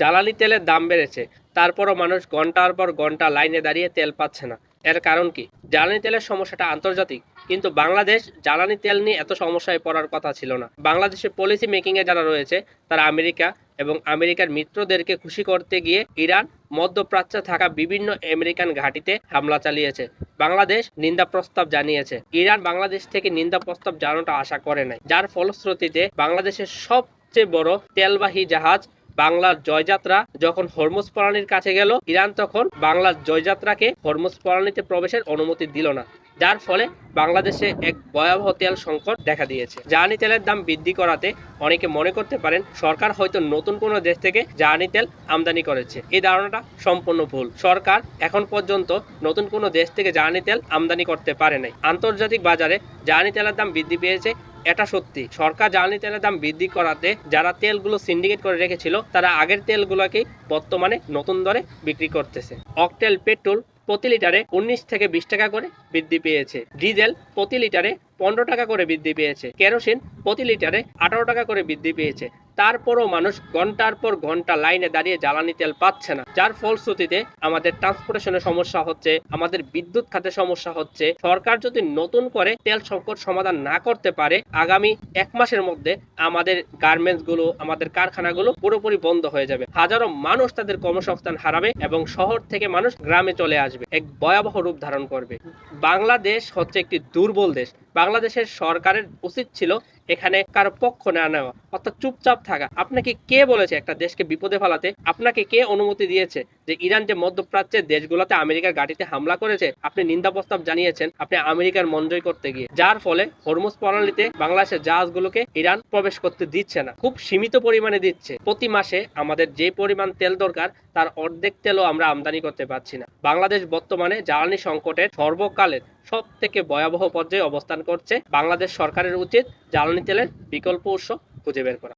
জ্বালানি তেলের দাম বেড়েছে, তারপরও মানুষ ঘন্টার পর ঘন্টা লাইনে দাঁড়িয়ে তেল পাচ্ছে না। এর কারণ কি? জ্বালানি তেলের সমস্যাটা আন্তর্জাতিক, কিন্তু বাংলাদেশ জ্বালানি তেল নিয়ে এত সমস্যায় পড়ার কথা ছিল না। বাংলাদেশের পলিসি মেকিং এ যারা রয়েছে তারা আমেরিকা এবং আমেরিকার মিত্রদেরকে খুশি করতে গিয়ে ইরান, মধ্যপ্রাচ্যে থাকা বিভিন্ন আমেরিকান ঘাঁটিতে হামলা চালিয়েছে। বাংলাদেশ নিন্দা প্রস্তাব জানিয়েছে। ইরান বাংলাদেশ থেকে নিন্দা প্রস্তাব জানানোটা আশা করে নাই, যার ফলশ্রুতিতে বাংলাদেশের সবচেয়ে বড় তেলবাহী জাহাজ বাংলার জয়যাত্রা যখন হরমুজ প্রণালীর কাছে গেল, ইরান তখন বাংলার জয়যাত্রাকে হরমুজ প্রণালীতে প্রবেশের অনুমতি দিল না, যার ফলে বাংলাদেশে এক ভয়াবহ তেল সংকট দেখা দিয়েছে। জ্বালানি তেলের দাম বৃদ্ধি করাতে অনেকে মনে করতে পারেন সরকার হয়তো নতুন কোনো দেশ থেকে জ্বালানি তেল আমদানি করেছে। এই ধারণাটা সম্পূর্ণ ভুল। সরকার এখন পর্যন্ত নতুন কোনো দেশ থেকে জ্বালানি তেল আমদানি করতে পারে নাই। আন্তর্জাতিক বাজারে জ্বালানি তেলের দাম বৃদ্ধি পেয়েছে, এটা সত্যি। সরকার জ্বালানি তেলের দাম বৃদ্ধি করাতে যারা তেলগুলো সিন্ডিকেট করে রেখেছিল তারা আগের তেলগুলোকেই বর্তমানে নতুন দরে বিক্রি করতেছে। অকটেল পেট্রোল প্রতি লিটারে 19 থেকে 20 টাকা করে বৃদ্ধি পেয়েছে। ডিজেল প্রতি লিটারে 15 টাকা করে বৃদ্ধি পেয়েছে। কেরোসিন প্রতি লিটারে 18 টাকা করে বৃদ্ধি পেয়েছে। তারপরও মানুষ ঘন্টার পর ঘন্টা লাইনে দাঁড়িয়ে জ্বালানি তেল পাচ্ছে না, যার ফলশ্রুতিতে আমাদের ট্রান্সপোর্টেশনের সমস্যা হচ্ছে, আমাদের বিদ্যুৎ খাতে সমস্যা হচ্ছে। সরকার যদি নতুন করে তেল সংকট সমাধান না করতে পারে, আগামী 1 মাসের মধ্যে আমাদের গার্মেন্টস গুলো, আমাদের কারখানাগুলো পুরোপুরি বন্ধ হয়ে যাবে। হাজারো মানুষ তাদের কর্মসংস্থান হারাবে এবং শহর থেকে মানুষ গ্রামে চলে আসবে, এক ভয়াবহ রূপ ধারণ করবে। বাংলাদেশ হচ্ছে একটি দুর্বল দেশ। বাংলাদেশের সরকারের উচিত ছিল এখানে কারো পক্ষ না নেওয়া, অর্থাৎ চুপচাপ থাকা। আপনাকে কে বলেছে একটা দেশকে বিপদে ফেলাতে? আপনাকে কে অনুমতি দিয়েছে যে ইরান যে মধ্যপ্রাচ্যের দেশগুলোতে আমেরিকার ঘাঁটিতে হামলা করেছে আপনি নিন্দা প্রস্তাব জানিয়েছেন আপনি আমেরিকার মন জয় করতে গিয়ে, যার ফলে হরমুজ প্রণালীতে বাংলাদেশের জাহাজগুলোকে ইরান প্রবেশ করতে দিচ্ছে না, খুব সীমিত পরিমাণে দিচ্ছে। প্রতি মাসে আমাদের যে পরিমাণ তেল দরকার তার অর্ধেক তেলও আমরা আমদানি করতে পারছি না। বাংলাদেশ বর্তমানে জ্বালানি সংকটের সর্বকালের সব থেকে ভয়াবহ পর্যায়ে অবস্থান করছে। বাংলাদেশ সরকারের উচিত জ্বালানি তেলের বিকল্প উৎস খুঁজে বের করা।